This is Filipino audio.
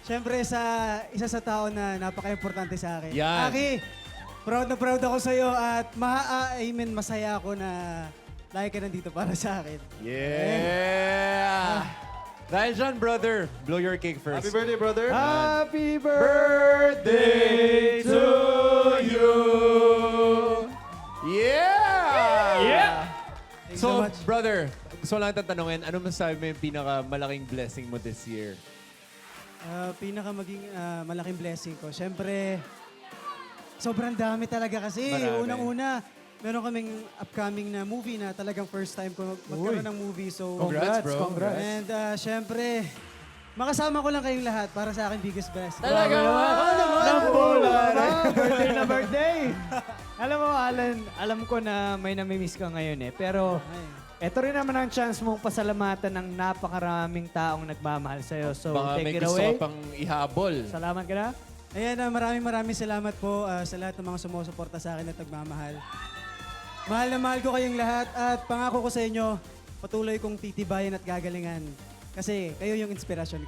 syempre isa sa tao na napaka-importante sa akin. Yan. Aki, proud na proud ako sa'yo at masaya ako na lagi ka nandito para sa akin. Yeah! Dahil dyan, brother, blow your cake first. Happy birthday, brother. Happy birthday to you! Yeah! Thanks So, so much. brother, gusto ko lang tatanungin, ano masasabi mo yung pinakamalaking blessing mo this year? Malaking blessing ko. Siyempre, sobrang dami talaga kasi. Marami. Unang-una, meron kaming upcoming na movie na talagang first time ko magkaroon ng movie. So, Congrats, bro. Congrats. And siyempre, makasama ko lang kayong lahat para sa akin biggest blessing. Talaga? Birthday na birthday! Alam mo, Alan, alam ko na may namimiss ka ngayon eh. Pero eto rin naman ang chance mong pasalamatan ng napakaraming taong nagmamahal sa'yo. So, Baka may take it gusto away. ka pang ihabol. Salamat ka na. Ayan, maraming salamat po sa lahat ng mga sumusuporta sa akin at nagmamahal. Mahal na mahal ko kayong lahat at pangako ko sa inyo, patuloy kong titibayan at gagalingan. Kasi kayo yung inspirasyon ko.